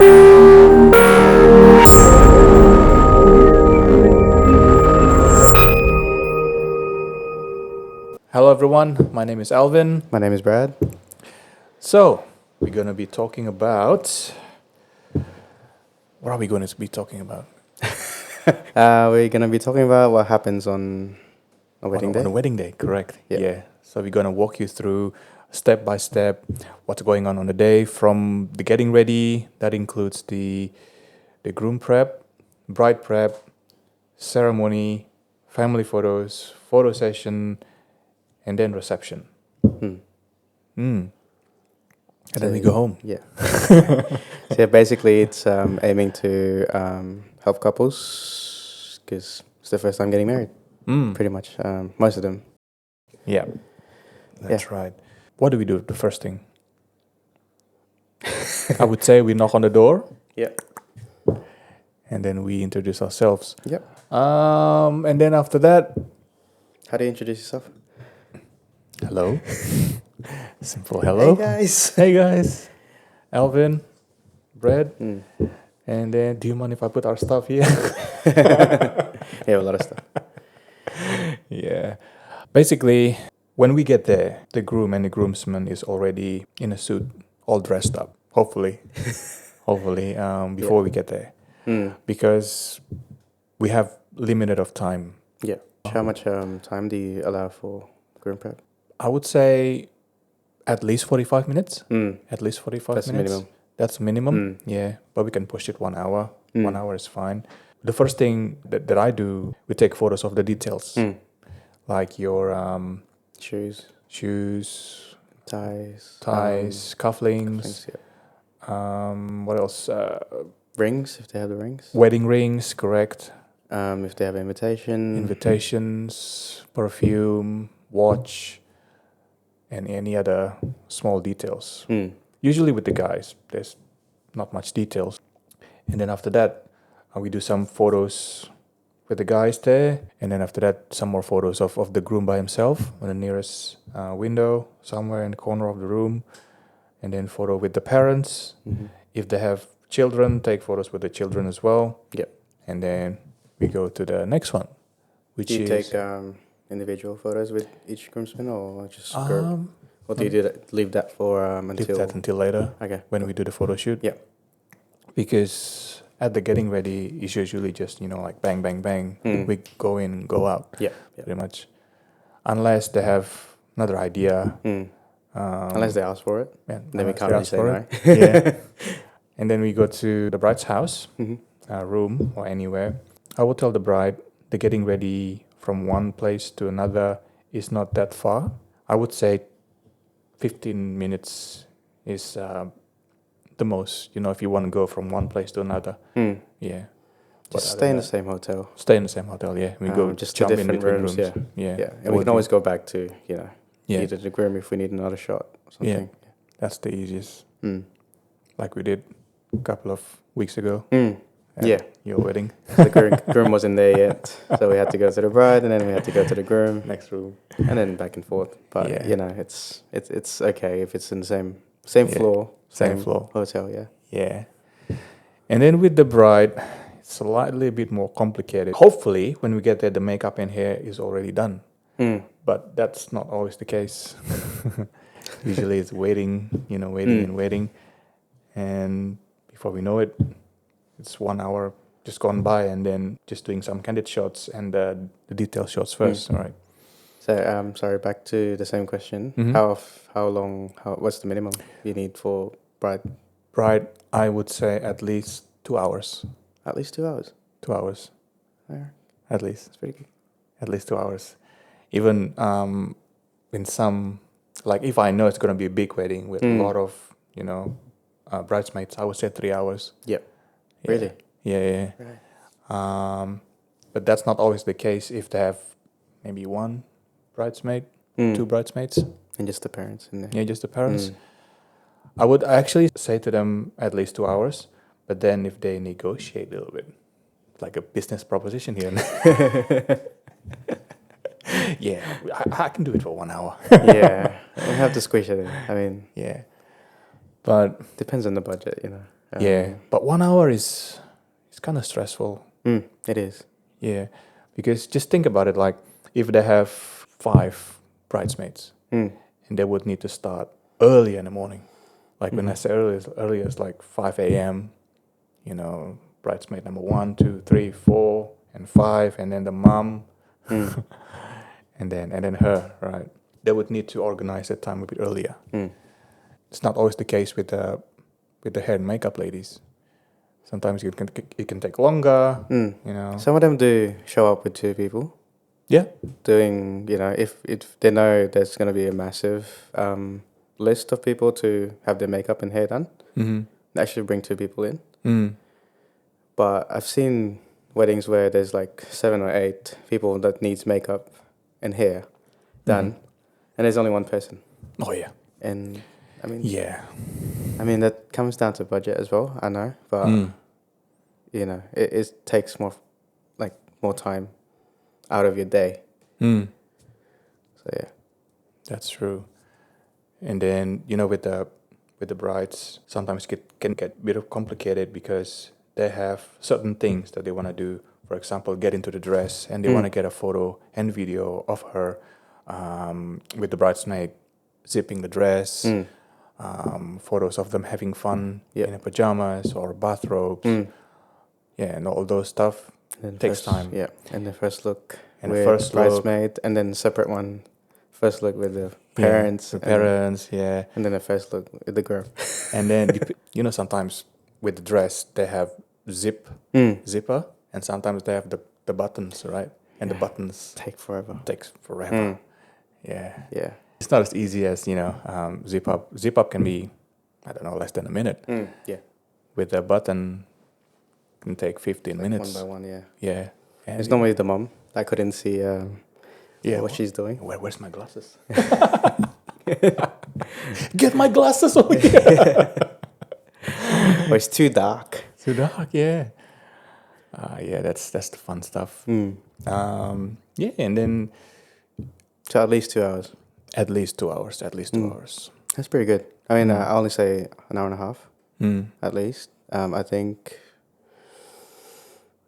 Hello everyone, my name is Alvin. My name is Brad. So, we're going to be talking about... What are we going to be talking about? We're going to be talking about what happens on a wedding day. On a wedding day, correct. Yeah. Yeah. So we're going to walk you through step by step what's going on the day from the getting ready. That includes the groom prep, bride prep, ceremony, family photos, photo session, and then reception. And then we go home. Yeah. So yeah, basically it's aiming to help couples because it's the first time getting married, pretty much. Most of them. Yeah, that's right. What do we do the first thing? I would say we knock on the door. Yeah. And then we introduce ourselves. Yep. And then after that... How do you introduce yourself? Hello. Simple hello. Hey guys. Hey guys. Alvin, Brad. And then, do you mind if I put our stuff here? Yeah, a lot of stuff. Yeah. Basically, when we get there, the groom and the groomsman is already in a suit, all dressed up. Hopefully. Before we get there. Because we have limited of time. Yeah. How much time do you allow for groom prep? I would say at least 45 minutes. At least 45 That's minutes. minimum. That's minimum. Yeah, but we can push it 1 hour. 1 hour is fine. The first thing that I do, we take photos of the details. Like your Shoes, ties, cufflinks. cufflinks, What else? rings, if they have the rings. Wedding rings, correct. If they have Invitations, perfume, watch, and any other small details. Usually with the guys, there's not much details. And then after that, we do some photos with the guys there. And then after that, some more photos of the groom by himself on the nearest window, somewhere in the corner of the room. And then photo with the parents. If they have children, take photos with the children as well. Yep. And then we go to the next one, which do you is... take individual photos with each groomsman or just group? Or do you leave that for until later? Okay. When we do the photo shoot. Yeah. Because at the getting ready is usually just, like bang, bang, bang. We go in, go out. Yeah. Pretty much. Unless they have another idea. Unless they ask for it. Yeah, then we can't really say no. Yeah. And then we go to the bride's house, room or anywhere. I will tell the bride the getting ready from one place to another is not that far. I would say 15 minutes is the most, if you want to go from one place to another. Yeah. Just stay in the same hotel. Stay in the same hotel, yeah. We go just jump to in different between rooms. Yeah. And we can always go back to, Yeah. either the groom if we need another shot or something. Yeah. That's the easiest. Like we did a couple of weeks ago. Yeah. Your wedding. The groom wasn't there yet, so we had to go to the bride, and then we had to go to the groom, Next room, and then back and forth. But it's okay if it's in the same floor, same floor hotel. Yeah. Yeah. And then with the bride, it's slightly a bit more complicated. Hopefully, when we get there, the makeup and hair is already done. But that's not always the case. Usually, it's waiting, and waiting, and before we know it, it's 1 hour just gone by, and then just doing some candid shots and the detail shots first. All right. So, sorry, back to the same question. How long? What's the minimum you need for bride? Bride, I would say at least 2 hours. At least 2 hours. 2 hours. Yeah. At least. That's pretty good. At least 2 hours. Even in some, like if I know it's going to be a big wedding with a lot of, bridesmaids, I would say 3 hours. Yep. Yeah. Really? Yeah. Right. But that's not always the case if they have maybe one bridesmaid, two bridesmaids. And just the parents in there. Yeah, just the parents. I would actually say to them at least 2 hours, but then if they negotiate a little bit, like a business proposition here. Yeah, I can do it for 1 hour. Yeah, we have to squish it in. I mean, yeah, but depends on the budget, Yeah, but 1 hour is kind of stressful. It is. Yeah, because just think about it. Like if they have 5 bridesmaids, and they would need to start early in the morning. Like when I say early, it's like 5 a.m. You know, bridesmaid number 1, 2, 3, 4, and 5, and then the mom, and then her. Right? They would need to organize that time a bit earlier. It's not always the case with the hair and makeup ladies. Sometimes it can take longer. You know. Some of them do show up with 2 people. Yeah. Doing, if they know there's going to be a massive list of people to have their makeup and hair done, they actually bring 2 people in. But I've seen weddings where there's like 7 or 8 people that needs makeup and hair done, and there's only 1 person. Oh yeah. And I mean, Yeah. I mean that comes down to budget as well. I know, but it takes more time out of your day. So yeah, That's true. And then with the brides, sometimes it can get a bit of complicated because they have certain things that they want to do. For example, get into the dress, and they want to get a photo and video of her with the bridesmaid zipping the dress. Photos of them having fun in their pajamas or bathrobes. Yeah, and all those stuff takes time. Yeah, and the first look And with the first bridesmaid, and then separate one. First look with the parents. The parents, yeah. And then the first look with the groom. And then sometimes with the dress they have zipper, and sometimes they have the buttons, right? And the buttons takes forever. Yeah. Yeah. It's not as easy as zip up. Zip up can be, I don't know, less than a minute. Yeah. With a button, can take 15 minutes. One by one, yeah. Yeah. And it's normally the mom that couldn't see what she's doing. Where's my glasses? Get my glasses over here. Or it's too dark. Too dark, yeah. Yeah, that's the fun stuff. Yeah, and then So at least 2 hours. At least 2 hours. That's pretty good. I mean, I only say an hour and a half, at least. I think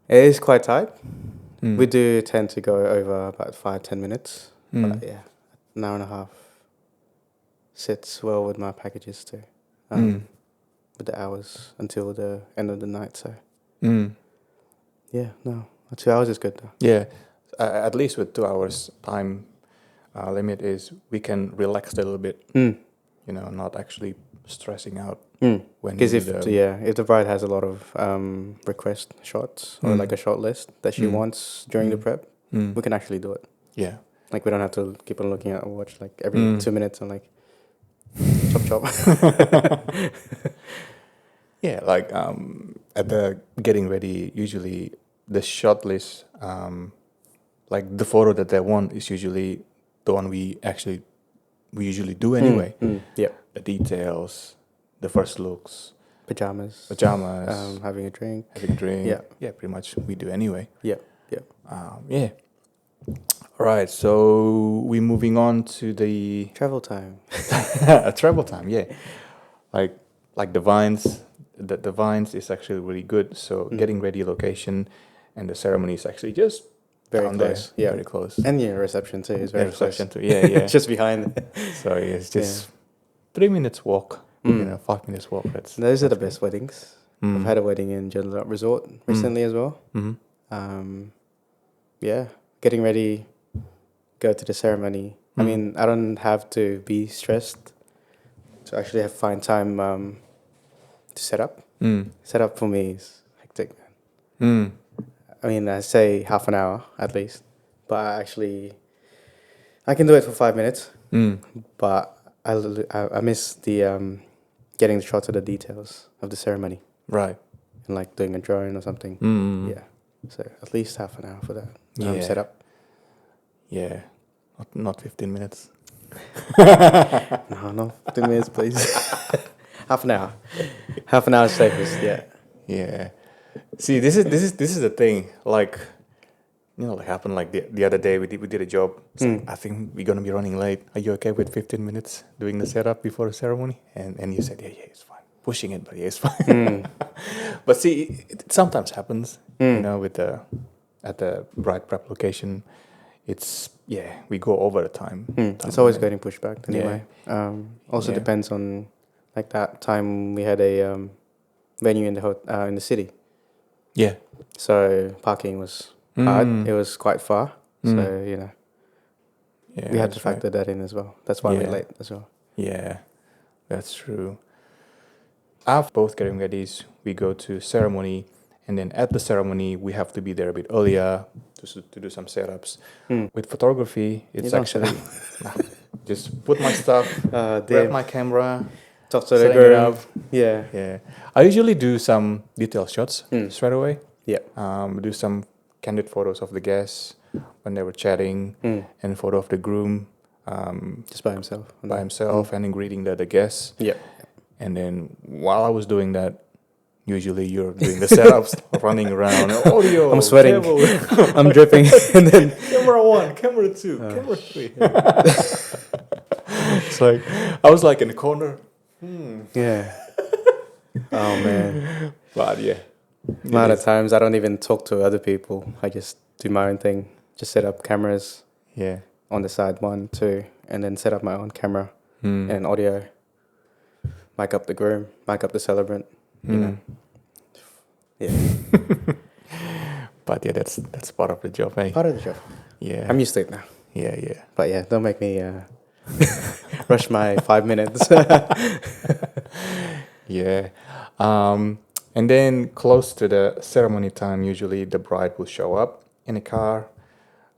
it is quite tight. We do tend to go over about 5-10 minutes. But yeah, an hour and a half sits well with my packages too. With the hours until the end of the night. So yeah, no, 2 hours is good though. Yeah, at least with 2 hours time limit is we can relax a little bit. Not actually stressing out when because if the bride has a lot of request shots or like a shot list that she wants during the prep, we can actually do it. Yeah, like we don't have to keep on looking at our watch like every 2 minutes and like chop chop. Yeah, like at the getting ready, usually the shot list, like the photo that they want is usually the one we usually do anyway. Yeah, the details, the first looks, pajamas, having a drink. Yeah, pretty much we do anyway. Yeah. Yeah. All right, so we're moving on to the Travel time. travel time. Yeah, like the vines. The vines is actually really good. So getting ready location, and the ceremony is actually just Very down close. there. Yeah, very close. And your reception too is very reception close. too. Yeah. Just behind. So it's just 3 minutes walk. 5 minutes walk. Those are the best weddings. I've had a wedding in Joondalup Resort recently as well. Yeah, getting ready, go to the ceremony. I mean, I don't have to be stressed to actually find time to set up. Set up for me is hectic, man. I mean, I say half an hour at least, but I can do it for 5 minutes. But I miss the getting the shots of the details of the ceremony. Right. And like doing a drone or something. Yeah. So at least half an hour for that. Set up. Yeah. Not 15 minutes. No, 15 minutes, please. Half an hour. Half an hour is safest. Yeah. Yeah. See, this is the thing. Like, like happened like the other day. We did a job. Like, I think we're gonna be running late. Are you okay with 15 minutes doing the setup before the ceremony? And you said, yeah, it's fine. pushing it, but yeah, it's fine. But see, it sometimes happens, you know, with at the bride prep location. It's we go over the time. It's always limit. getting pushed back anyway. Also Yeah. depends on like that time we had a venue in the city, Yeah. so parking was hard. It was quite far, so you know Yeah, we had to that's right. factor that in as well. That's why we're late as well. Yeah, that's true. After both getting readies, we go to ceremony, and then at the ceremony, we have to be there a bit earlier to do some setups. With photography, it's don't set actually nah, just put my stuff, grab Damn. my camera, Talk to the setting it up. groom. Yeah. Yeah, I usually do some detail shots straight away. Yeah. Do some candid photos of the guests when they were chatting, and photo of the groom Just by himself. by himself, and then greeting the guests. Yeah. And then while I was doing that, usually you're doing the setups, running around, audio, I'm sweating. cable, I'm dripping, and then camera 1, camera 2, camera 3. It's like I was like in the corner. yeah. Oh man. But yeah, A lot of times I don't even talk to other people. I just do my own thing. Just set up cameras yeah, on the side 1, 2, and then set up my own camera and audio. Mic up the groom, mic up the celebrant. You know. Yeah. But yeah, that's part of the job, eh? Part of the job. Yeah, I'm used to it now. yeah. But yeah, don't make me rush my 5 minutes. Yeah. And then close to the ceremony time, usually the bride will show up in a car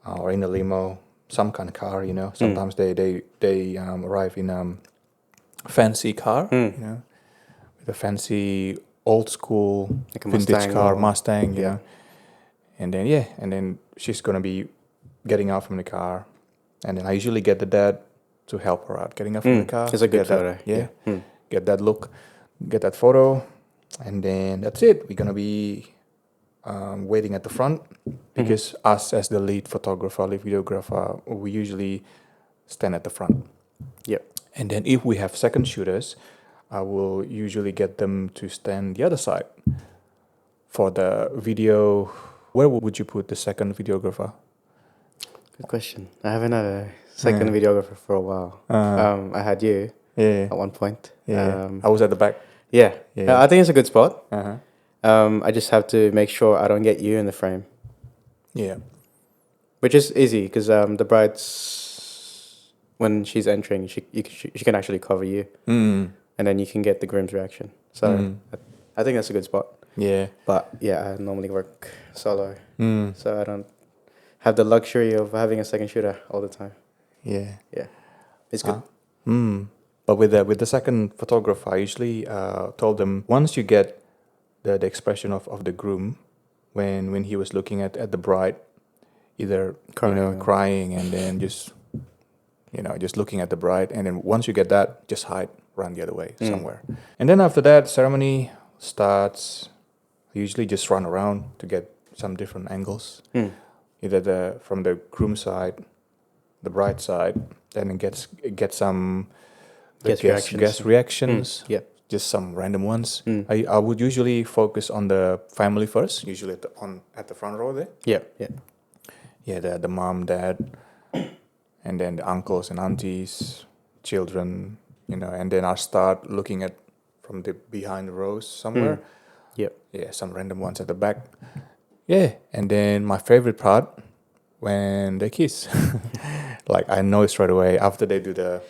or in a limo, some kind of car, you know. Sometimes they arrive in fancy car, you know, with a fancy old school Like a vintage Mustang car, or- Mustang, you know. And then she's going to be getting out from the car. And then I usually get the dad to help her out getting out from the car. It's a good Get that- photo. Yeah. Yeah. Get that look, get that photo. And then that's it. We're going to be waiting at the front because us as the lead photographer, lead videographer, we usually stand at the front. Yep. And then if we have second shooters, I will usually get them to stand the other side. For the video, where would you put the second videographer? Good question. I haven't had a second videographer for a while. I had you Yeah. at one point. Yeah. I was at the back. Yeah. Yeah. I think it's a good spot. Uh-huh. I just have to make sure I don't get you in the frame, Yeah. which is easy because the bride's when she's entering, she can actually cover you, and then you can get the groom's reaction. So I think that's a good spot. Yeah. But yeah, I normally work solo, so I don't have the luxury of having a second shooter all the time. Yeah. Yeah, it's good. But with the second photographer, I usually told them once you get the expression of the groom when he was looking at the bride, either crying and then just looking at the bride, and then once you get that, just hide, run the other way somewhere. And then after that, ceremony starts. I usually just run around to get some different angles, either from the groom side, the bride side, then get some guest reactions. Yep. Just some random ones. I would usually focus on the family first, usually at the front row there. Yeah, yeah. Yeah, the mom, dad, and then the uncles and aunties, children, and then I start looking at from the behind the rows somewhere. Yep. Yeah, some random ones at the back. Yeah, and then my favorite part when they kiss. Like I know straight away after they do the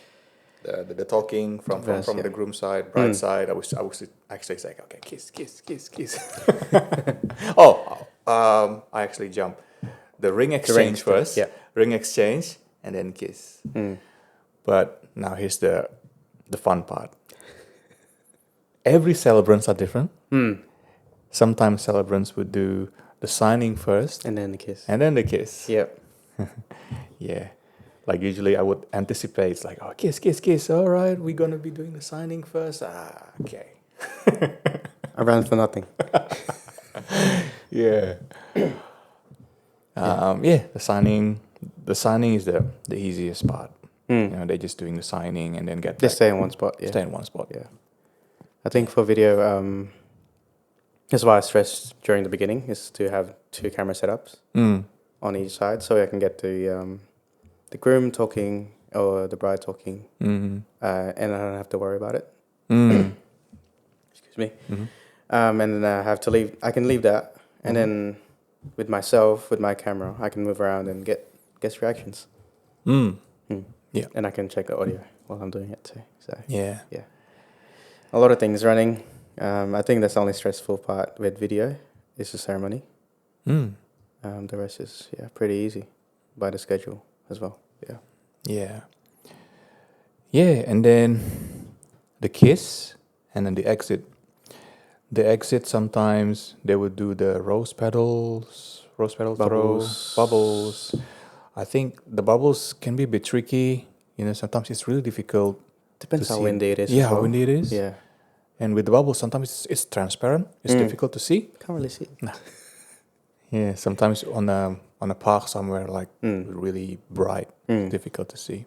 talking from the groom side, bride side. I was actually like, okay, kiss. I actually jump the ring exchange first. Yeah. Ring exchange and then kiss. But now here's the fun part. Every celebrants are different. Sometimes celebrants would do the signing first And then the kiss. and then the kiss. Yep. Yeah. Like usually I would anticipate, it's like, oh, kiss. All right, we're going to be doing the signing first. Okay. I ran for nothing. Yeah. The signing is the easiest part. They're just doing the signing and then get Just back. stay in one spot. Yeah. Stay in one spot. Yeah. I think for video, that's why I stressed during the beginning is to have 2 camera setups on each side, so I can get the groom talking or the bride talking, and I don't have to worry about it. Excuse me. And then I have to leave. I can leave that, and then with myself, with my camera, I can move around and get guest reactions. Yeah. And I can check the audio while I'm doing it too. So Yeah. a lot of things running. I think that's the only stressful part with video is the ceremony. The rest is pretty easy by the schedule as well. Yeah. Yeah, and then the kiss and then the exit. The exit, sometimes they would do the rose petal throw, bubbles. I think the bubbles can be a bit tricky. Sometimes it's really difficult. Depends to how see. windy it is. Yeah, as how well. windy it is. Yeah. And with the bubbles, sometimes it's transparent. It's difficult to see. Can't really see. Yeah, sometimes on a park somewhere like really bright, difficult to see.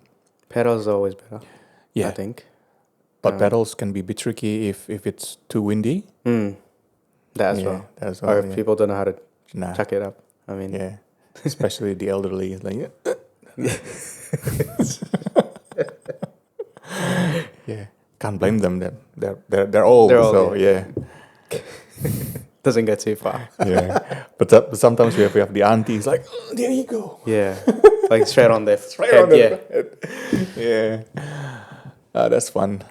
Pedals are always better. Yeah, I think. but pedals can be a bit tricky if it's too windy. That as Yeah, well. that as Or well, if yeah. people don't know how to Nah. chuck it up. I mean, Yeah, especially the elderly. It's like, yeah, can't blame them. They're old. They're old, so yeah. yeah. doesn't go too far. Yeah, but sometimes we have the aunties like, oh, there you go. Yeah, like straight on their Straight head. on the Yeah, head. Yeah, that's fun.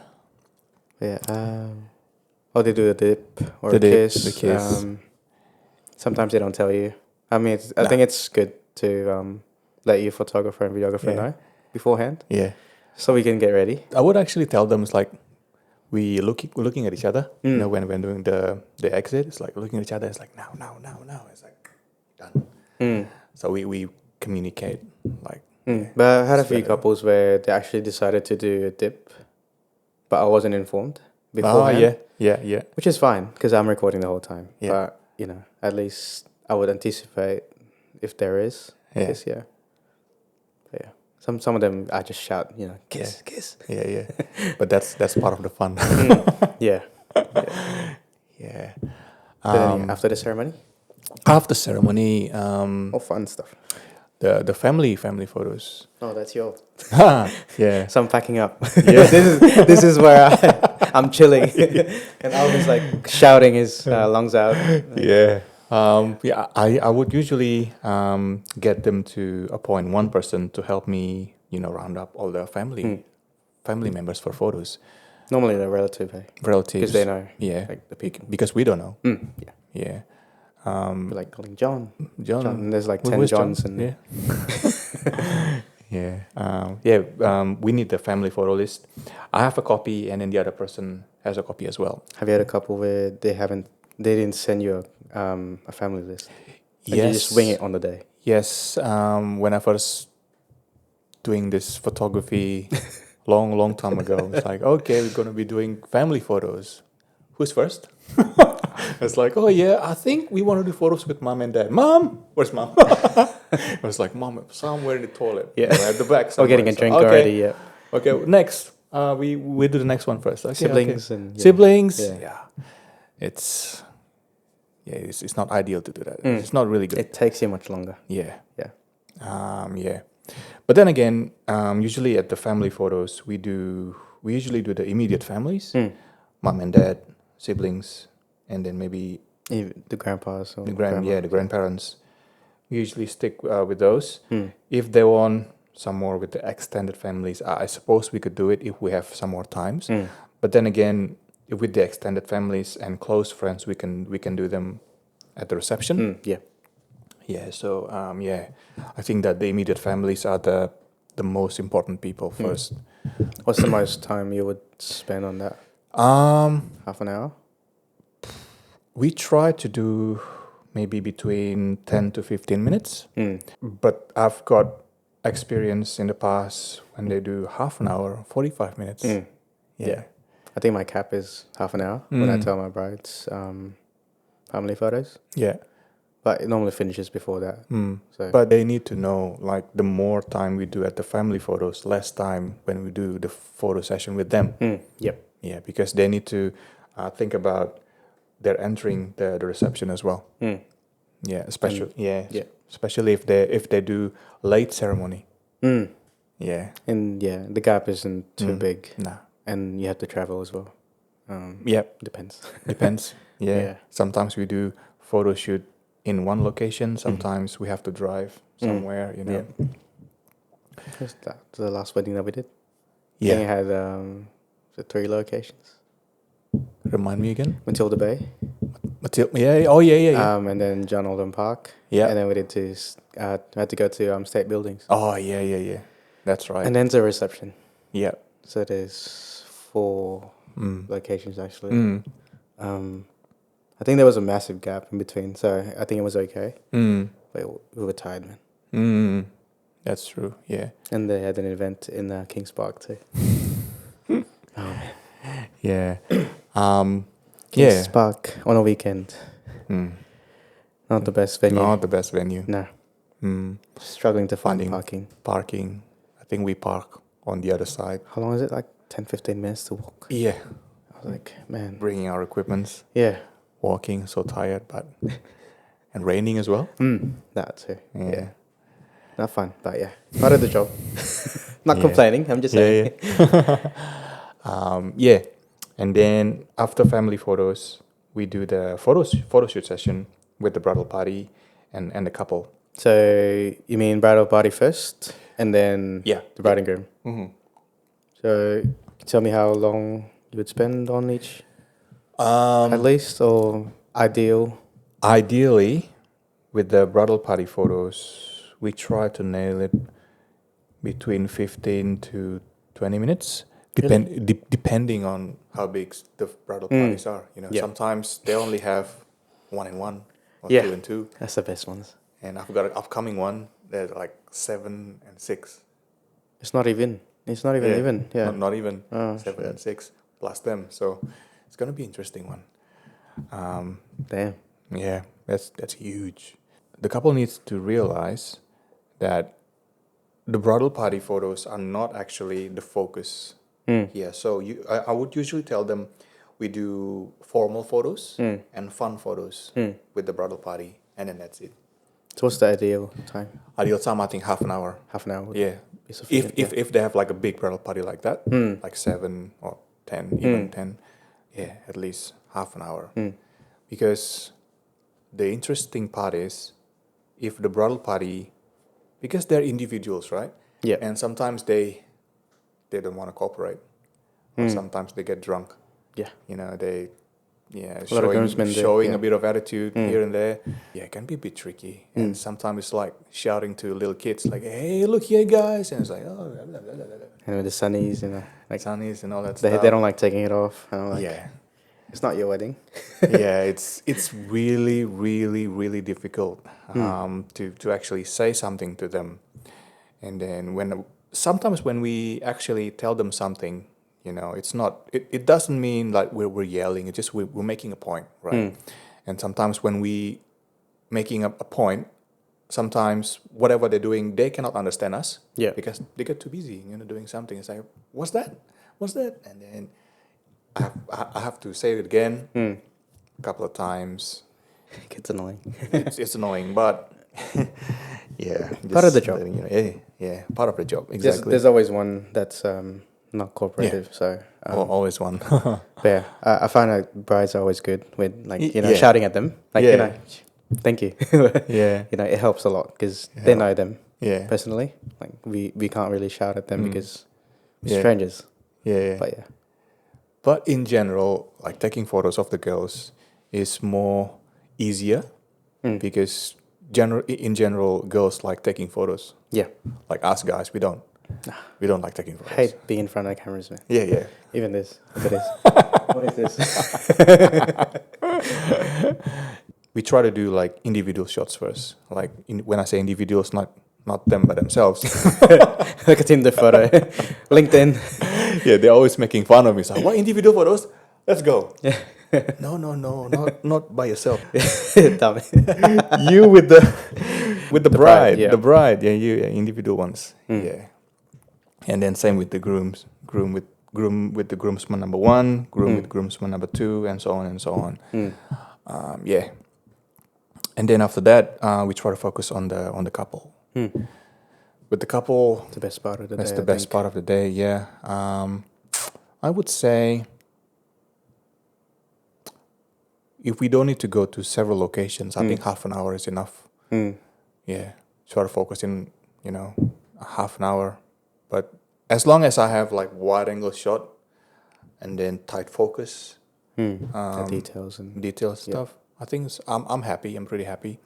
yeah. Or they do a dip or The a dip, kiss. the kiss. Sometimes they don't tell you. I mean, I think it's good to let your photographer and videographer know beforehand, Yeah, so we can get ready. I would actually tell them it's like we're looking at each other. When doing the exit, it's like looking at each other. It's like now. It's like done. So we communicate like. But I had a It's few better. couples where they actually decided to do a dip, but I wasn't informed Oh beforehand. yeah. Which is fine because I'm recording the whole time. Yeah. But at least I would anticipate if there is Yeah. kiss. Yeah. But yeah. Some of them I just shout, kiss, kiss. Yeah. But that's part of the fun. Yeah. Yeah. But then after the ceremony, After ceremony, all fun stuff. the family photos. Oh, that's your. Yeah. So I'm packing up. Yeah. this is where I'm chilling, and Alvin's like shouting his lungs out. Yeah. I would usually get them to appoint one person to help me, round up all the family members for photos. Normally they're relative, Relatives. because they know. Yeah. Like the people. Because we don't know. Yeah. Yeah. We're like calling John. John. And there's like 10 Where's Johns John? and Yeah. We need the family photo list. I have a copy, and then the other person has a copy as well. Have you had a couple where they didn't send you a family list? And you just wing it on the day. Yes. When I first doing this photography long time ago, it's like, okay, we're gonna be doing family photos. Who's first? It's like, oh yeah, I think we want to do photos with mom and dad. Mom, where's mom? I was like, mom, somewhere in the toilet. Yeah. At the back. Or Somewhere. getting a So, drink okay. already, yeah. Okay, next. We do the next one first. Okay, Siblings okay. and siblings. Yeah. Yeah. It's not ideal to do that. It's not really good. It takes you much longer. Yeah. Yeah. Yeah. But then again, usually at the family photos, we usually do the immediate families, mom and dad, siblings, and then maybe Even the grandpas or the grandmas. grandparents. We usually stick with those. If they want some more with the extended families, I suppose we could do it if we have some more times. But then again, with the extended families and close friends, we can do them at the reception. Yeah. Yeah. So I think that the immediate families are the most important people first. What's the most time you would spend on that? Half an hour? We try to do maybe between 10 to 15 minutes. But I've got experience in the past when they do half an hour, 45 minutes. Yeah. I think my cap is half an hour when I tell my brides family photos. Yeah. But it normally finishes before that. So But they need to know, like, the more time we do at the family photos, less time when we do the photo session with them. Yep. Yeah, because they need to think about their entering the reception as well. Yeah, especially especially if they do late ceremony. Yeah. And yeah, the gap isn't too big, Nah. and you have to travel as well. Depends. Depends. Yeah. Yeah. Sometimes we do photo shoot in one location. Sometimes we have to drive somewhere. You know. Yeah. What's that? The last wedding that we did. I Yeah. think it had the 3 locations. Remind me again. Matilda Bay. Yeah. Oh yeah. And then John Alden Park. Yeah. And then we did had to go to state buildings. Oh yeah. That's right. And then the reception. Yeah. So there's 4 locations actually. I think there was a massive gap in between, so I think it was okay. But we were tired, man. That's true. Yeah. And they had an event in Kings Park too. Yeah. Kings Park on a weekend. Not the best venue. Not the best venue. No. Struggling to find Parking. I think we park on the other side. How long is it? Like 10-15 minutes to walk? Yeah. I was like, man. Bringing our equipments. Yeah. Walking, so tired, but and raining as well. That too. Yeah. Not fun, but yeah, part of the job. Not complaining. I'm just saying. Yeah. And then after family photos, we do the photo shoot session with the bridal party and the couple. So you mean bridal party first, and then the bride and groom. So tell me how long you would spend on each, at least, or ideal. Ideally, with the bridal party photos, we try to nail it between 15 to 20 minutes, depending on how big the bridal parties are. You know, sometimes they only have 1-in-1 or 2-in-2. That's the best ones. And I've got an upcoming one. There's like 7 and 6. It's not even even. Yeah. Not even 7 and 6 plus them. So it's gonna be an interesting one. Damn. Yeah, that's huge. The couple needs to realize that the bridal party photos are not actually the focus here. So I would usually tell them we do formal photos and fun photos with the bridal party, and then that's it. So what's the ideal time? Ideal time, I think half an hour. Half an hour. Would Yeah. be sufficient, If they have like a big bridal party like that, like 7 or 10, even 10, at least half an hour. Because the interesting part is if the bridal party, because they're individuals, right? Yeah. And sometimes they don't want to cooperate. Or sometimes they get drunk. Yeah. You know, they groomsmen showing a bit of attitude here and there. Yeah, it can be a bit tricky. And sometimes it's like shouting to little kids like, hey, look here guys, and it's like, oh, blah, blah, blah, blah, blah. And with the sunnies, you know, like sunnies and all that they stuff. they don't like taking it off. And I'm like, Yeah. it's not your wedding. Yeah, it's really, really, really difficult to actually say something to them. And then sometimes when we actually tell them something, you know, it doesn't mean like we're yelling. It's just we're making a point, right? And sometimes when we making a point, sometimes whatever they're doing, they cannot understand us. Yeah. Because they get too busy, you know, doing something. It's like, what's that? And then I have to say it again a couple of times. It gets annoying. It's annoying, but Part of the job. You know, part of the job. Exactly. There's always one that's not cooperative. So always one. but yeah, I find that brides are always good with like shouting at them, like you know, thank you. You know, it helps a lot because they know them personally. Like we can't really shout at them because we're strangers. But in general, like taking photos of the girls is more easier because in general, girls like taking photos. Yeah. Like us guys, we don't. We don't like taking photos. Hate being in front of the cameras, man. Yeah. Even this. Look at this. What is this? We try to do like individual shots first. Like when I say individuals, not them by themselves. Like a Tinder photo. LinkedIn. Yeah, they're always making fun of me. It's like, what individual photos? Let's go. No, not by yourself. Dumb. You with the bride. Yeah. The bride, you individual ones. Yeah. And then same with the groom groom with the groomsman number 1, groom with groomsman number 2, and so on and so on. Yeah. And then after that, we try to focus on the couple. With the couple, The best part of the day. that's the best part of the day. Yeah. I would say if we don't need to go to several locations, I think half an hour is enough. Yeah. Try to focus in, half an hour. But as long as I have like wide angle shot and then tight focus, The details stuff, I think I'm happy. I'm pretty happy.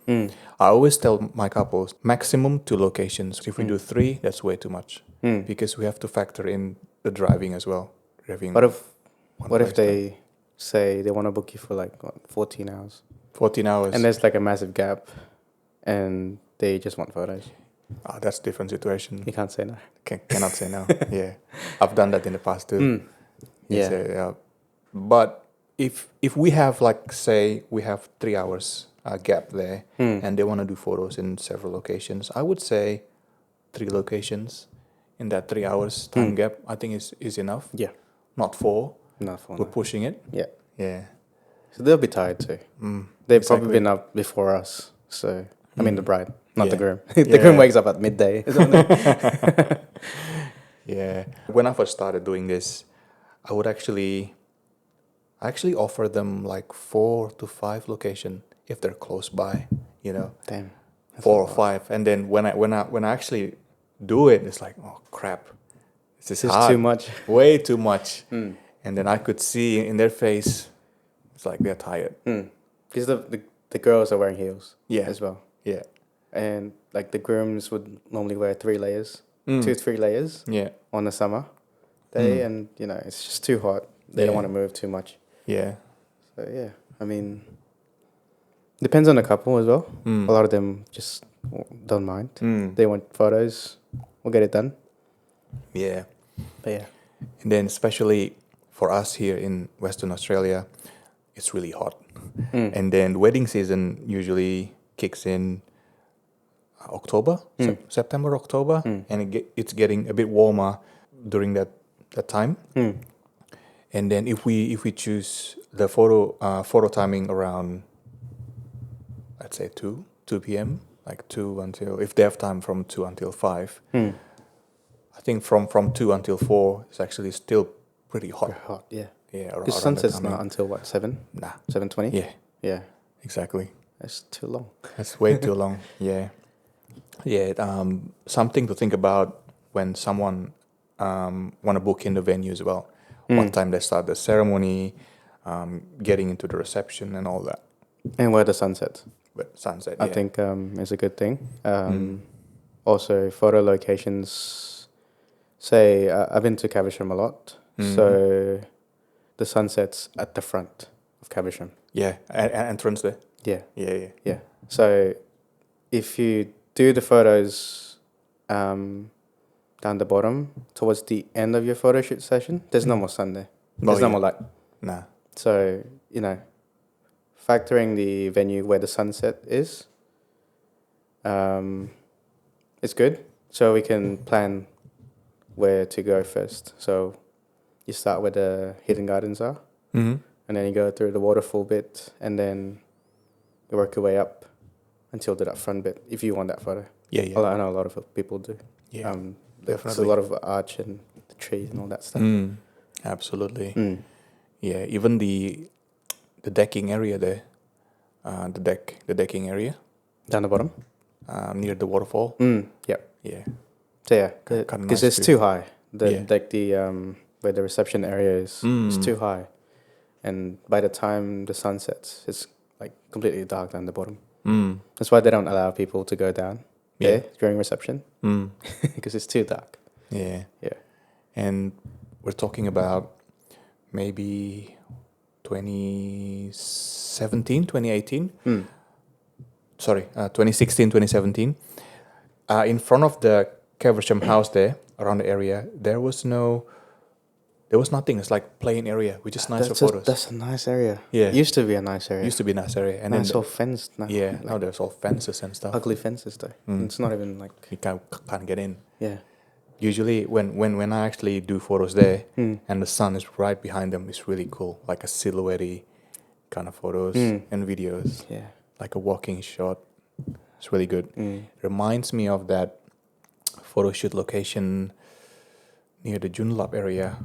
I always tell my couples maximum 2 locations. If we do 3, that's way too much because we have to factor in the driving as well. Driving. What if they say they want to book you for like 14 hours? 14 hours. And there's like a massive gap, and they just want photos. That's a different situation. You can't say no. Cannot say no. Yeah, I've done that in the past too. Yeah. But if we have like say we have 3 hours gap there, and they want to do photos in several locations, I would say 3 locations in that 3 hours time gap. I think is enough. Yeah. Not 4. Not 4. We're pushing it. Yeah. Yeah. So they'll be tired too. They've probably been up before us. So I mean the bride, not the groom. The groom wakes up at midday. Yeah. When I first started doing this, I would actually offer them like 4 to 5 location if they're close by, Damn. 4 or 5. And then when I actually do it, it's like, oh crap, this is hard. Too much. Way too much. And then I could see in their face, it's like they're tired. Because the girls are wearing heels. Yeah. As well. Yeah. And like the grooms would normally wear 3 layers, 2-3 layers. Yeah. On a summer day, and it's just too hot. They don't want to move too much. Yeah. So yeah, I mean, depends on the couple as well. A lot of them just don't mind. They want photos. We'll get it done. Yeah. But yeah. And then especially for us here in Western Australia, it's really hot. And then wedding season usually kicks in October, September, October, and it's getting a bit warmer during that time. And then if we choose the photo timing around, let's say 2 p.m., like 2 until, if they have time from 2 until 5, I think from 2 until 4 it's actually still pretty hot. Very hot, yeah. Yeah, Because sunset's not until what, 7? Nah. 7:20? Yeah, Yeah. exactly. That's too long. That's way too long. Yeah. Yeah, something to think about when someone want to book in the venue as well. What time they start the ceremony, getting into the reception and all that. And where the sun sets. But sunset, I think is a good thing. Also, photo locations. Say, I've been to Caversham a lot. So the sunset's at the front of Caversham. Yeah, entrance there. Yeah. Yeah. So if you do the photos down the bottom towards the end of your photo shoot session, there's no more sun there. There's no more light. Nah. So, factoring the venue where the sunset is, it's good. So we can plan where to go first. So you start where the hidden gardens are, and then you go through the waterfall bit, and then you work your way up until to that front bit, if you want that photo. Yeah. I know a lot of people do. Yeah, there's definitely. a lot of arch and the trees and all that stuff. Absolutely. Yeah, even the decking area there, the decking area Down the bottom? near the waterfall. Yep. Yeah. So yeah, Kinda because nice it's too. too high. Where the reception area is too high, and by the time the sun sets, it's like completely dark down the bottom. That's why they don't allow people to go down there during reception, because it's too dark. Yeah. Yeah. And we're talking about maybe 2017, 2018. Sorry, 2016, 2017. In front of the Caversham house there, around the area, there was nothing. It's like plain area, which is nice for photos. That's a nice area. Yeah. It used to be a nice area. Used to be a nice area. And now then it's all fenced now. yeah, Like now there's all fences and stuff. ugly fences though. It's not even like You can't get in. yeah. Usually, when I actually do photos there, and the sun is right behind them, it's really cool, like a silhouette kind of photos and videos, Yeah. like a walking shot. It's really good. Mm. Reminds me of that photo shoot location near the Junlap area,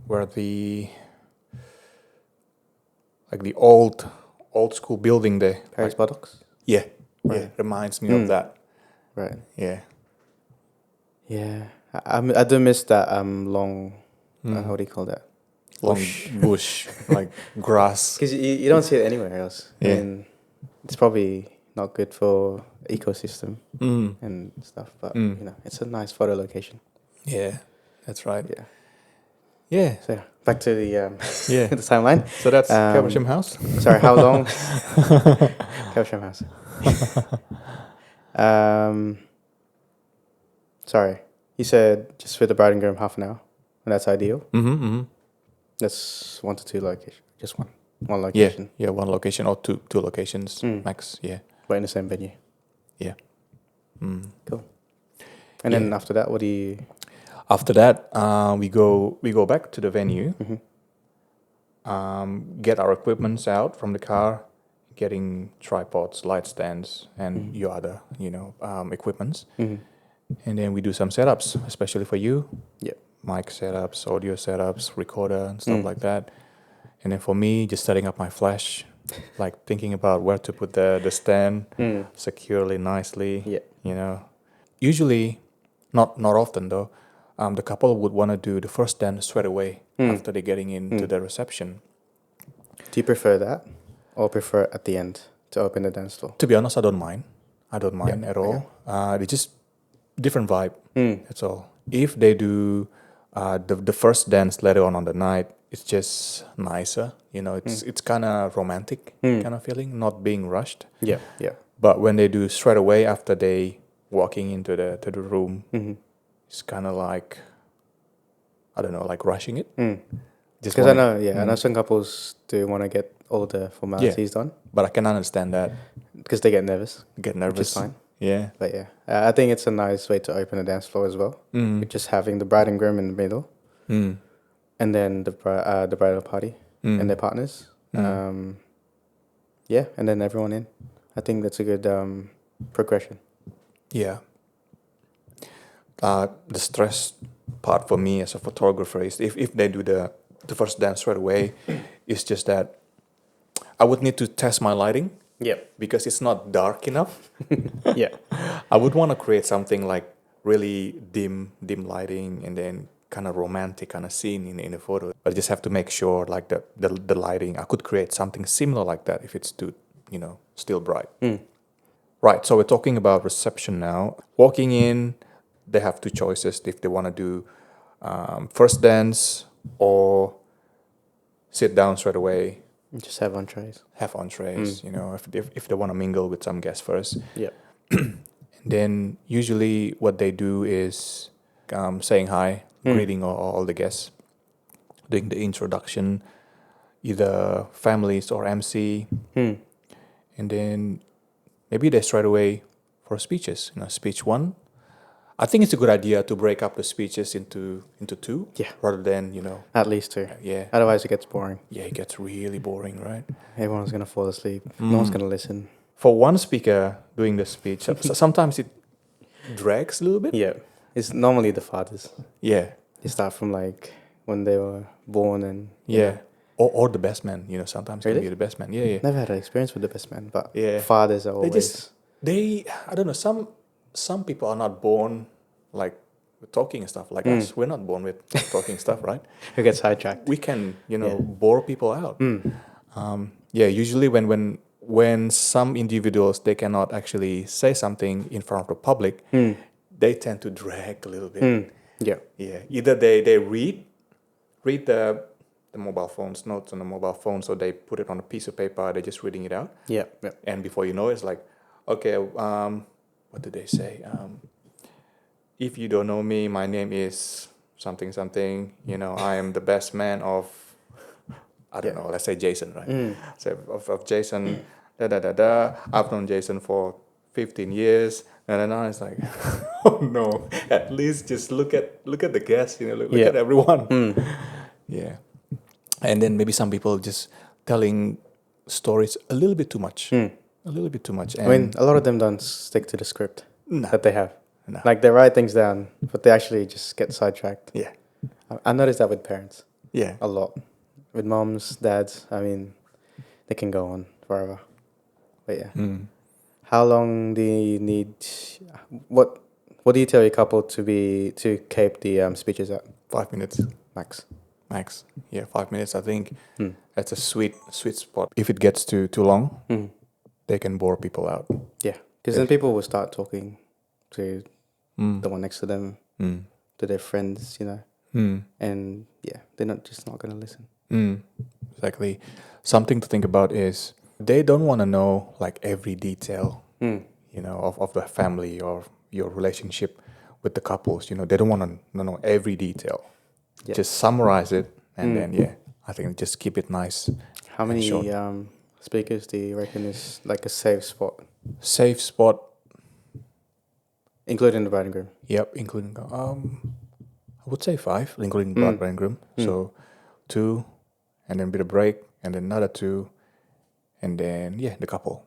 where the old school building there. Paris buttocks. Yeah, yeah. Right. Reminds me of that. Right. Yeah. Yeah. I do miss that long. What do you call that? Long bush, like grass. Because you don't see it anywhere else. I Yeah. mean, it's probably not good for ecosystem and stuff, but you know, it's a nice photo location. Yeah, that's right. Yeah. Yeah, So back to the yeah. the timeline. So that's Caversham House. Sorry, how long? Caversham House. Sorry, you said just with the bride and groom 30 minutes, and that's ideal. That's 1 to 2 location, just one Yeah, location, yeah. One location or two locations max. Yeah, but in the same venue. yeah. Cool. And then after that, what do you? After that, we go back to the venue, get our equipments out from the car, getting tripods, light stands, and your other equipments, and then we do some setups, especially for you. Yeah. Mic setups, audio setups, recorder and stuff like that. And then for me, just setting up my flash, like thinking about where to put the stand securely, nicely. Yeah. You know, usually, not often though, the couple would want to do the first stand straight away after they're getting into the reception. Do you prefer that, or prefer at the end to open the dance floor? To be honest, I don't mind. I don't mind at all. It's just different vibe. That's all. If they do the first dance later on the night, it's just nicer. You know, it's kind of romantic kind of feeling, not being rushed. Yeah. Yeah. But when they do straight away after they walking into the room, it's kind of like, I don't know, like rushing it. Just Because I wanna- know, I know some couples do want to get all the formalities done But I can understand that. because they get nervous. Get nervous. Which is fine. Yeah. But yeah, I think it's a nice way to open the dance floor as well. With just having the bride and groom in the middle, and then the bridal party and their partners. Yeah, and then everyone in. I think that's a good progression. Yeah. The stress part for me as a photographer is if they do the first dance right away, it's just that I would need to test my lighting Yep. because it's not dark enough. Yeah. I would want to create something like really dim lighting and then kind of romantic kind of scene in a photo. But I just have to make sure like the lighting, I could create something similar like that if it's too, still bright. Right, so we're talking about reception now. Walking in, they have two choices if they want to do first dance or sit down straight away, Just have entrees. have entrees, if they want to mingle with some guests first. Yep. Then usually what they do is saying hi, greeting all the guests, doing the introduction, either families or MC, and then maybe they straight away for speeches. Speech one. I think it's a good idea to break up the speeches into two, rather than At least 2. yeah. Otherwise, it gets boring. Yeah, it gets really boring, right? Everyone's gonna fall asleep. No one's gonna listen. For one speaker doing the speech, sometimes it drags a little bit. Yeah. It's normally the fathers. Yeah, They start from like when they were born and yeah. Or the best man, sometimes Really? can be the best man. Yeah, yeah. never had an experience with the best man, but Yeah. fathers are They always I don't know, some people are not born like with talking and stuff like us. We're not born with talking stuff, right? who get sidetracked. We can, bore people out. Usually when some individuals, they cannot actually say something in front of the public, they tend to drag a little bit. Yeah. Yeah, either they read the mobile phones, notes on the mobile phone, so they put it on a piece of paper, they're just reading it out. Yeah. Yeah. And before you know it, it's like, okay, what did they say? If you don't know me, my name is something. I am the best man of, I don't know. Let's say Jason, right? So of Jason, I've known Jason for 15 years. And then I was like, oh no, at least just look at the guests, look Yeah. at everyone. Yeah. And then maybe some people just telling stories a little bit too much. A little bit too much. I mean, And a lot of them don't stick to the script Nah. that they have. Nah. Like they write things down, but they actually just get sidetracked. yeah. I noticed that with parents Yeah. a lot. With moms, dads, I mean, they can go on forever. But yeah. How long do you need? What do you tell your couple to keep the speeches at 5 minutes max? max. Yeah, 5 minutes. I think that's a sweet spot. If it gets too long, they can bore people out. Yeah, because then people will start talking to the one next to them, to their friends, and yeah, they're not going to listen. Exactly. Something to think about is they don't want to know like every detail, of the family or your relationship with the couples. They don't want to know every detail. Yeah. Just summarize it, and then I think just keep it nice. How and many short. speakers do you reckon is like a safe spot, Safe spot? including the bride and groom? Yep, including I would say 5, including bride and groom. So 2, and then a bit of break, and then another 2, and then the couple.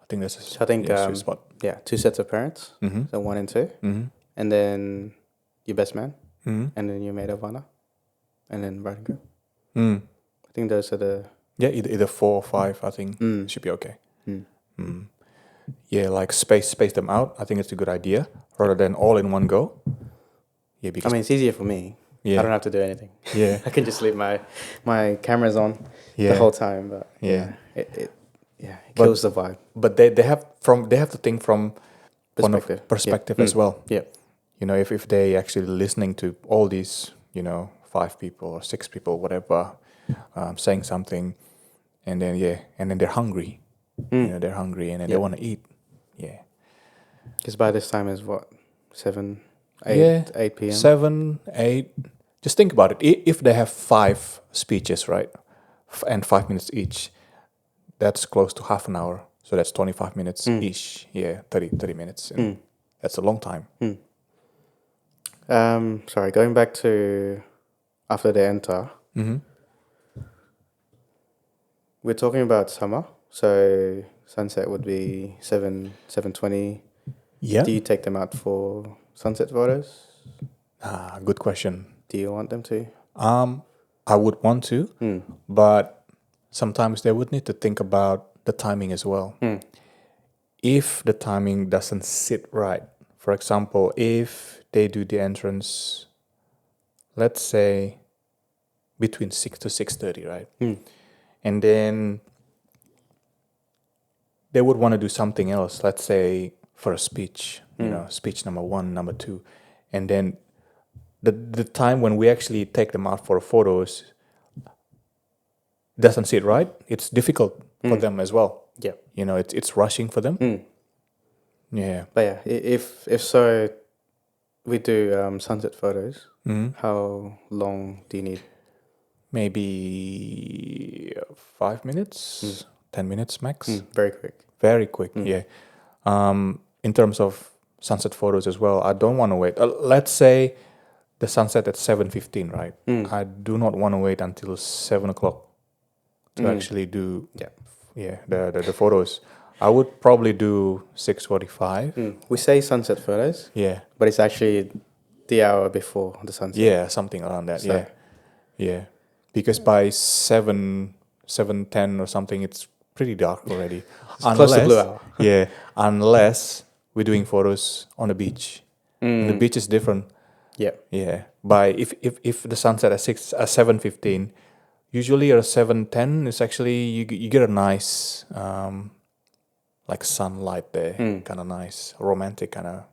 I think that's a So I think sweet spot. 2 sets of parents, so 1 and 2, and then your best man, and then your maid of honor, and then bride and groom. I think those are the either 4 or 5. I think should be okay. Yeah, like space them out. I think it's a good idea rather than all in one go. Yeah, I because mean, it's easier for me. Yeah. I don't have to do anything. Yeah. I can just leave my cameras on the whole time. But it kills the vibe. But they have to think from Perspective. perspective as well. Yeah. If they actually listening to all these 5 people or 6 people, whatever, saying something, and then they're hungry. They're hungry and then they want to eat. Yeah. Because by this time is what 8 p.m. 7, 8. Just think about it. If they have 5 speeches, right, and 5 minutes each, that's close to half an hour. So that's 25 minutes each. Yeah, 30 minutes. And that's a long time. Sorry, going back to after they enter. We're talking about summer, so sunset would be 7:20. Yeah. Do you take them out for sunset photos? Good question. Do you want them to? I would want to, but sometimes they would need to think about the timing as well. If the timing doesn't sit right, for example, if they do the entrance, let's say between 6 to 6:30, right? And then they would want to do something else, let's say for a speech, speech number 1, number 2. And then the time when we actually take them out for photos doesn't sit right. It's difficult for them as well. Yeah. It's rushing for them. Yeah. But yeah, if so, we do sunset photos. How long do you need? Maybe 5 minutes, 10 minutes max. Very quick. Very quick, yeah. In terms of sunset photos as well, I don't want to wait. Let's say the sunset at 7:15, right? I do not want to wait until 7 o'clock to actually do the photos. I would probably do 6:45. We say sunset photos. Yeah. But it's actually the hour before the sunset. Yeah, something around that. So- Yeah. Because by 7:10 or something, it's pretty dark already. Close to blue hour. Yeah, unless we're doing photos on the beach. And the beach is different. Yeah. Yeah. If the sunset at 7:15, usually at 7:10 is actually you get a nice like sunlight there, kind of nice romantic kind of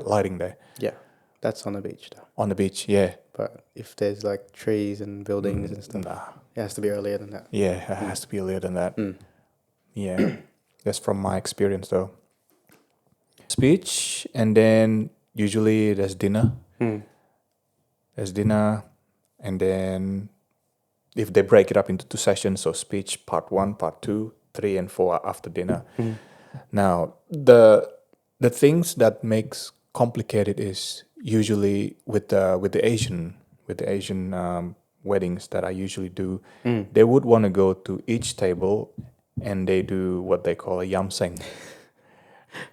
lighting there Yeah. That's on the beach though. on the beach. Yeah. But if there's like trees and buildings and stuff, it has to be earlier than that. Yeah, it has to be earlier than that. Yeah, that's from my experience though. Speech, and then usually there's dinner. There's dinner, and then if they break it up into 2 sessions, so speech part 1, part 2, 3, and 4 after dinner. Now, the things that makes complicated is usually with the Asian weddings that I usually do. They would want to go to each table, and they do what they call a yamseng.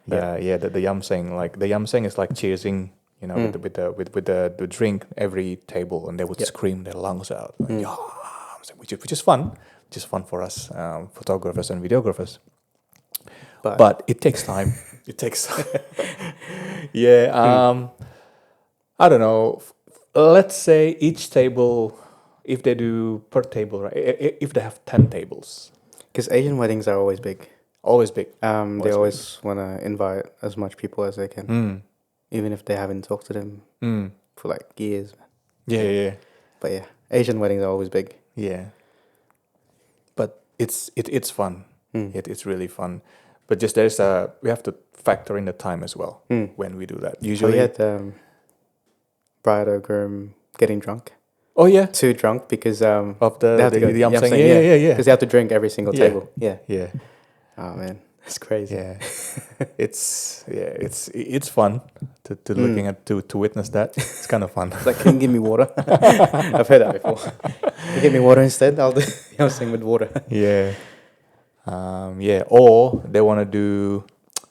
The yamseng, like the yamseng is like cheersing, with the drink every table, and they would scream their lungs out, like, "Yamseng," which is fun, for us photographers and videographers. But it takes time. It takes time. Yeah. I don't know. Let's say each table, if they do per table, right? If they have 10 tables, Because Asian weddings are always big. always big. They always want to invite as much people as they can, even if they haven't talked to them for like years. Yeah. But yeah, Asian weddings are always big. Yeah. But it's fun. It's really fun. But just we have to factor in the time as well when we do that. Usually, we had bride or groom getting drunk. Oh yeah, Too drunk because of they have to go. the I'm saying yeah, yeah. Because they have to drink every single Yeah. table. Yeah. Yeah. Oh man, that's crazy. Yeah, it's fun to looking at to witness that. It's kind of fun. It's like, can you give me water? I've heard that before. You give me water instead. I'll do something with water. Yeah, or they want to do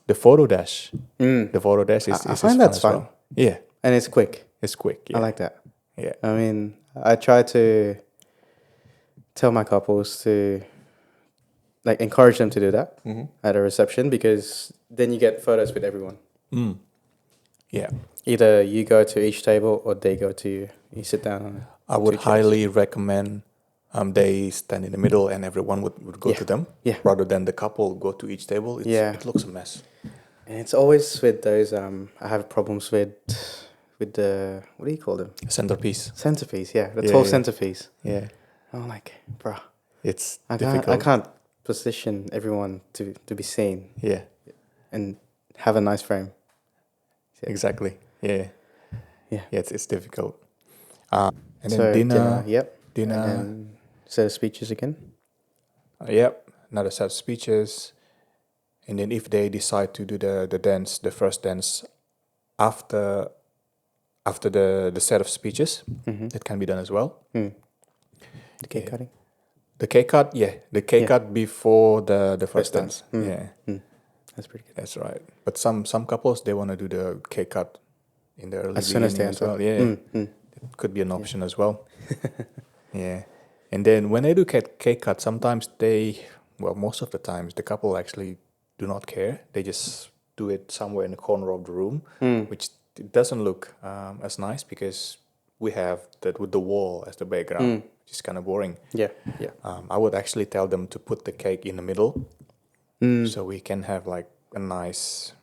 the photo dash. The photo dash is I is find fun that's as fun. well. Yeah, And it's quick. it's quick. Yeah. I like that. Yeah. I mean, I try to tell my couples to like encourage them to do that at a reception, because then you get photos with everyone. Yeah. Either you go to each table or they go to you. You sit down on it. I would highly recommend they stand in the middle and everyone would go to them. Yeah. Rather than the couple go to each table. It looks a mess. And it's always with those. I have problems with the, what do you call them? Centerpiece. Centerpiece. Yeah, the tall centerpiece. Yeah. I'm like, bruh, It's I difficult. can't position everyone to be seen Yeah. and have a nice frame. Exactly. Yeah. Yeah. Yeah, it's difficult. And then So dinner. Yep. Dinner. And then set of speeches again. Yep. Another set of speeches. And then if they decide to do the dance, the first dance after the set of speeches, it can be done as well. The cake cutting. The cake cut, the cake cut before the first dance. Yeah, That's pretty good. that's right. But some couples, they want to do the cake cut in the early As soon as they beginning as enter. well. Yeah, it could be an option as well. Yeah, and then when they do cake cut, sometimes most of the times the couple actually do not care. They just do it somewhere in the corner of the room, which it doesn't look as nice because we have that with the wall as the background, which is kind of boring. Yeah. I would actually tell them to put the cake in the middle, so we can have like a nice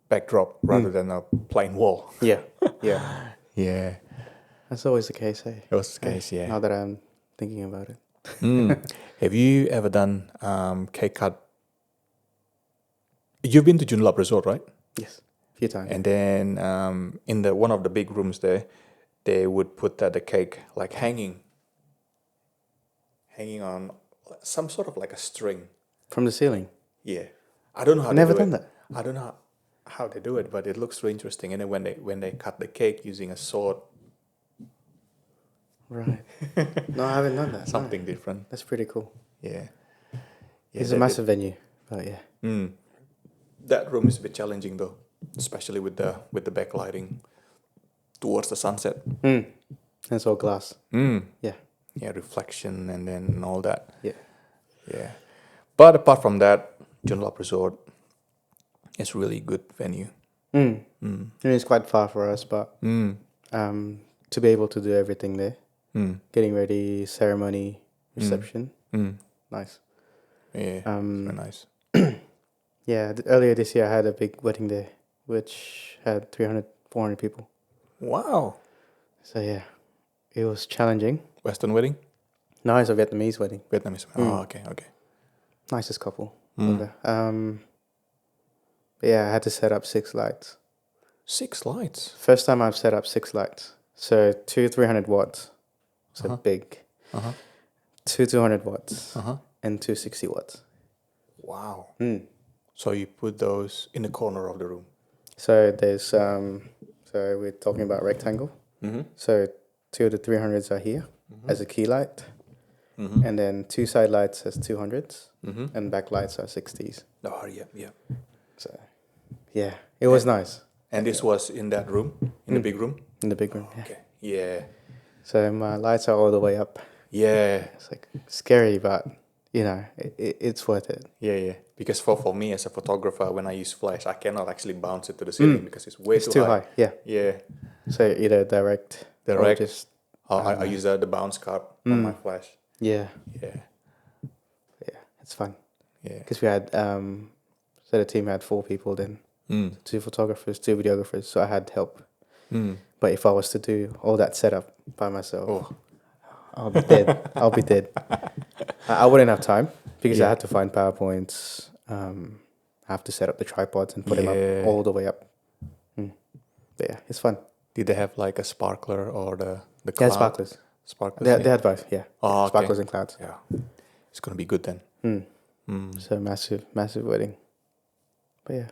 backdrop rather than a plain wall. Yeah. Yeah, That's always the case, eh? that was the case. Yeah. Now that I'm thinking about it. Have you ever done cake cut? You've been to Junlap Resort, right? Yes. A few times. And then in the one of the big rooms there, they would put the cake like hanging on some sort of like a string. From the ceiling. Yeah, I don't know how. I've never do done it. that. I don't know how they do it, but it looks really interesting. And then when they cut the cake using a sword, Right. No, I haven't done that. something different. That's pretty cool. Yeah. It's a massive venue. But yeah. That room is a bit challenging though, especially with the backlighting towards the sunset. And it's all glass. Yeah. Yeah, reflection and then all that. Yeah. Yeah. But apart from that, Junlap Resort is really good venue. I mean, it's quite far for us, but to be able to do everything there, getting ready, ceremony, reception, nice. Yeah, very nice. Yeah, earlier this year I had a big wedding there, which had 300, 400 people. Wow. So yeah, it was challenging. Western wedding? No, it's a Vietnamese wedding. Vietnamese. Oh, okay. Nicest couple. But yeah, I had to set up 6 lights. 6 lights. First time I've set up 6 lights. So 2 300 watts. So big. 2 200 watts. And 2 60 watts. Wow. So you put those in the corner of the room. So there's so we're talking about rectangle. Mm-hmm. So 2 of the 300s are here as a key light, Mm-hmm. and then 2 side lights as 200s, Mm-hmm. and back lights are 60s. Oh, yeah, yeah. So yeah, it was nice And this was in that room, in the big room? in the big room. Yeah. Okay. Yeah. So my lights are all the way up. Yeah. It's like scary, but you know, it's worth it. Yeah, yeah. Because for me as a photographer, when I use flash, I cannot actually bounce it to the ceiling because it's way It's too high. Yeah. Yeah. So either direct or Direct. just I use the bounce card on my flash. yeah, Yeah. yeah, it's fun. Yeah. Because we had so the team had 4 people then, 2 photographers, 2 videographers. So I had help. But if I was to do all that setup by myself, I'll be dead. I'll be dead. I wouldn't have time because I had to find PowerPoints. I have to set up the tripods and put them up all the way up. But yeah, it's fun. Did they have like a sparkler or the Yeah, cloud? sparklers. Sparklers. They had both. Yeah, Oh, okay. sparklers and clouds. Yeah. It's gonna be good then. So massive wedding. But yeah,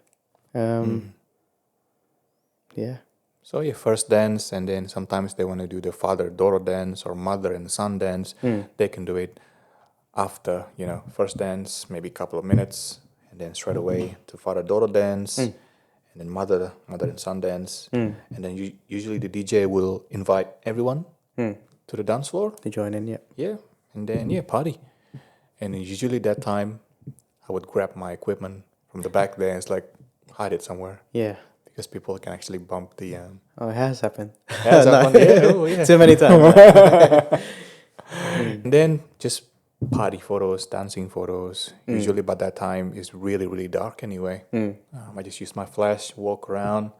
yeah. So yeah, first dance, and then sometimes they want to do the father-daughter dance or mother and son dance. They can do it after, first dance, maybe a couple of minutes, and then straight away to father-daughter dance, and then mother and son dance, and then usually the DJ will invite everyone to the dance floor. To join in, yeah. Yeah, and then party, and usually that time, I would grab my equipment from the back there and like hide it somewhere. Yeah. Because people can actually bump the. Oh, it has happened. Has happened. Yeah, oh, yeah. Too many times. And then just party photos, dancing photos. Usually by that time it's really, really dark anyway. I just use my flash, walk around,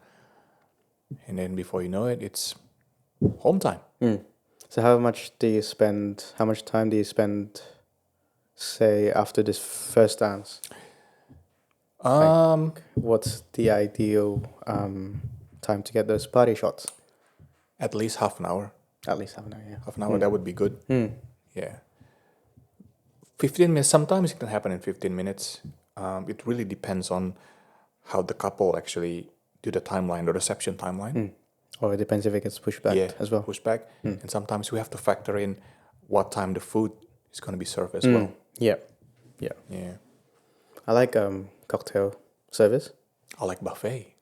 and then before you know it, it's home time. So how much time do you spend, say, after this first dance? What's the ideal time to get those party shots? At least half an hour. At least half an hour, yeah. Half an hour, that would be good. Yeah. 15 minutes, sometimes it can happen in 15 minutes. It really depends on how the couple actually do the timeline, the reception timeline. Or it depends if it gets pushed back as well. Push back. And sometimes we have to factor in what time the food is going to be served as well. Yeah. I like cocktail service. I like buffet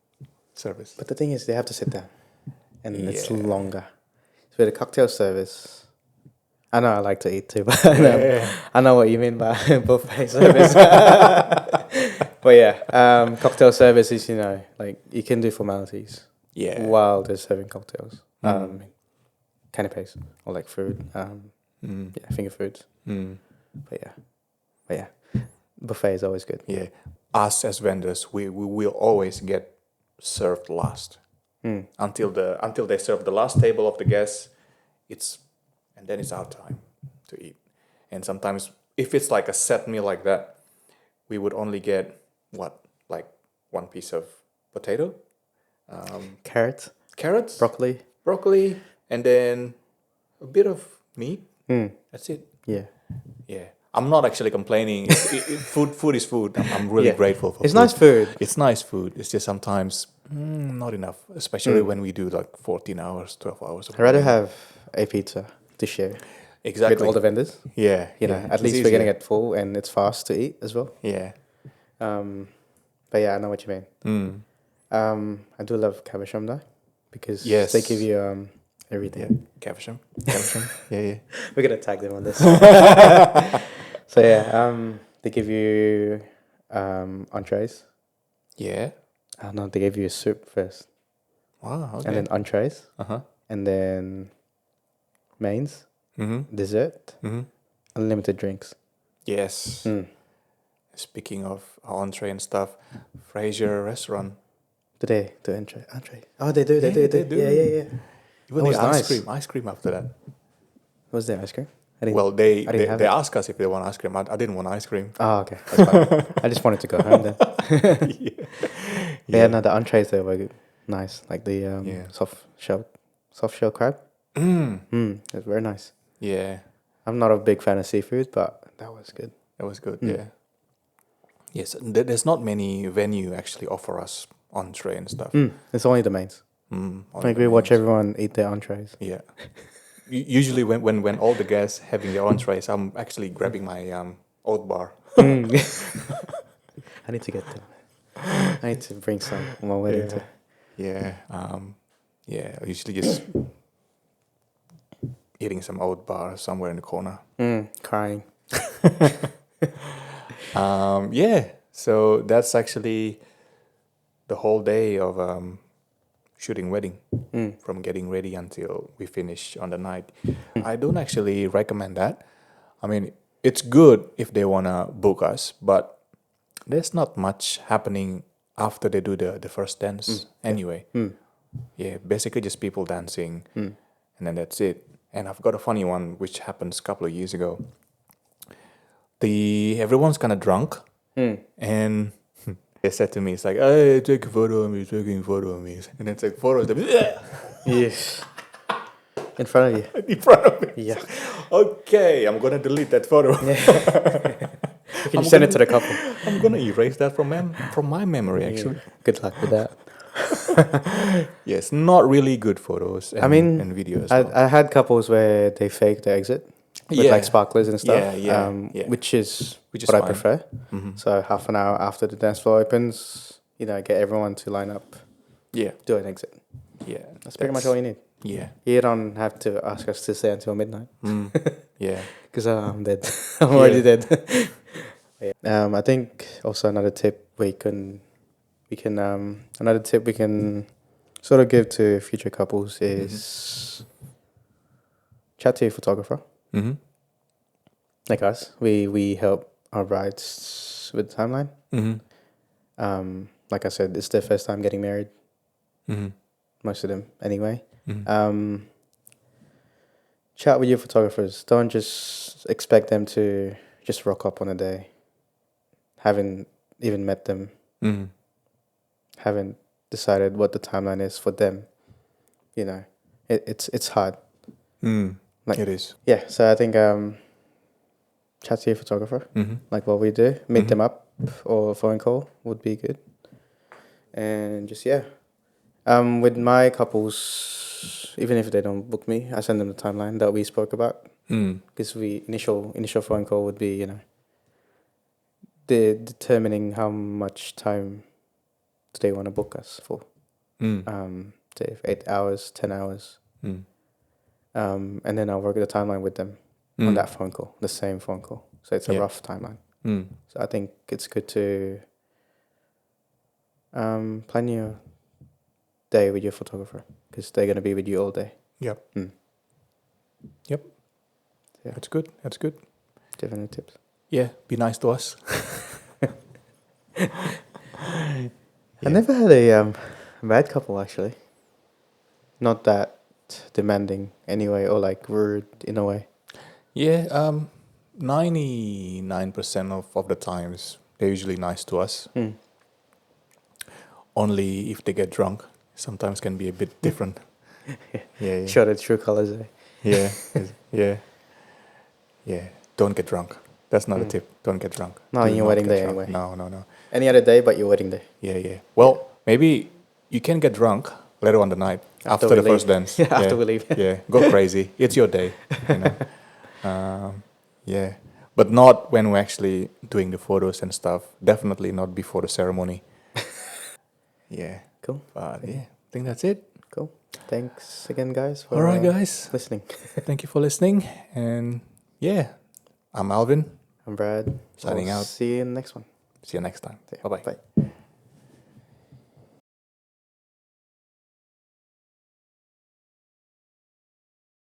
service. But the thing is, they have to sit down. And it's longer. So with the cocktail service, I know I like to eat too, but I know what you mean by buffet service. But yeah, cocktail service is, like you can do formalities while they're serving cocktails. Canapes or like food. Finger foods. But yeah, buffet is always good. Yeah. Us as vendors, we will always get served last. Until they serve the last table of the guests, and then it's our time to eat. And sometimes if it's like a set meal like that, we would only get like one piece of potato, Carrots, broccoli, and then a bit of meat. That's it. Yeah. I'm not actually complaining. Food is food. I'm really grateful for it's food. nice food. It's nice food. It's just sometimes not enough, especially when we do like 14 hours, 12 hours. I'd rather have a pizza to share. Exactly. With all the vendors. Yeah. At least we're getting it full and it's fast to eat as well. Yeah. But yeah, I know what you mean. I do love Caversham though, because they give you everything. Yeah. Caversham. Yeah. We're gonna tag them on this. So yeah, they give you entrees. Yeah. No, they gave you a soup first. Wow. Okay. And then entrees. Uh-huh. And then mains. Dessert. Unlimited drinks. Yes. Speaking of entree and stuff, Fraser restaurant. Do they do entree? Oh, they do. They do. Yeah. Even the ice cream after that. Was there ice cream? They asked us if they want ice cream. I didn't want ice cream. Oh, okay. That's fine. I just wanted to go home then. No, the entrees there were good. Nice. Like the soft shell crab. It's very nice. Yeah. I'm not a big fan of seafood, but that was good. That was good, yeah. Yes, there's not many venue actually offer us entree and stuff. It's only the mains. On Like the we watch mains. everyone eat their entrees. Yeah. Usually when all the guests having their entrees, I'm actually grabbing my oat bar. I need to get them. I need to bring some on my wedding too. Yeah. Yeah. I usually just eating some oat bar somewhere in the corner. Crying. Yeah. So that's actually the whole day of shooting wedding, from getting ready until we finish on the night. I don't actually recommend that. I mean, it's good if they wanna book us, but there's not much happening after they do the first dance anyway. Yeah, basically just people dancing, and then that's it. And I've got a funny one which happened a couple of years ago. Everyone's kind of drunk, and they said to me, "It's like, hey, take a photo of me, taking a photo of me," and then take photos of them Yes. In front of you. in front of me. Yeah. Okay, I'm gonna delete that photo. Can you send it to the couple? I'm gonna erase that from my memory. Actually, Good luck with that. yes, not really good photos. And, I mean, and videos. Well. I had couples where they faked the exit with Yeah. like sparklers and stuff. Yeah. Which is Which is what I fine. prefer. So half an hour after the dance floor opens, get everyone to line up, Yeah, do an exit. yeah. That's pretty much all you need. Yeah. You don't have to ask us to stay until midnight. Yeah. Because I'm dead. I'm already dead. I think also another tip we can sort of give to future couples is chat to your photographer. Mm-hmm. Like us, we help our brides with the timeline. Mm-hmm. Like I said, it's their first time getting married. Mm-hmm. Most of them, anyway. Mm-hmm. Chat with your photographers. Don't just expect them to just rock up on a day. Haven't even met them. Mm-hmm. Haven't decided what the timeline is for them. It's hard. Like, It is. Yeah, so I think chat to your photographer, like what we do, meet them up or a phone call would be good. And just with my couples, even if they don't book me, I send them the timeline that we spoke about. Because initial phone call would be determining how much time do they want to book us for. Say 8 hours, 10 hours. And then I'll work the timeline with them on that phone call, the same phone call. So it's a rough timeline. So I think it's good to plan your day with your photographer because they're going to be with you all day. Yep. Mm. Yep. Yeah. That's good. That's good. Do you have any tips? Yeah. Be nice to us. I never had a bad couple actually. Not that demanding anyway, or like rude in a way. Yeah. 99% of the times they're usually nice to us. Only if they get drunk, sometimes can be a bit different. Yeah. Show the true colors. Yeah. Yeah. Don't get drunk. That's not a tip. Don't get drunk. Not on Do your not wedding get day drunk. anyway. No. Any other day but your wedding day. Yeah. Well, maybe you can get drunk later on the night after we the leave. first dance. Yeah, after we leave. Yeah, go crazy. It's your day. Yeah, but not when we're actually doing the photos and stuff. Definitely not before the ceremony. Yeah. Cool. But yeah, I think that's it. Cool. Thanks again, guys. For, All right, guys. listening. Thank you for listening. And yeah, I'm Alvin. I'm Brad. Signing out. See you in the next one. See you next time. Bye-bye. Bye.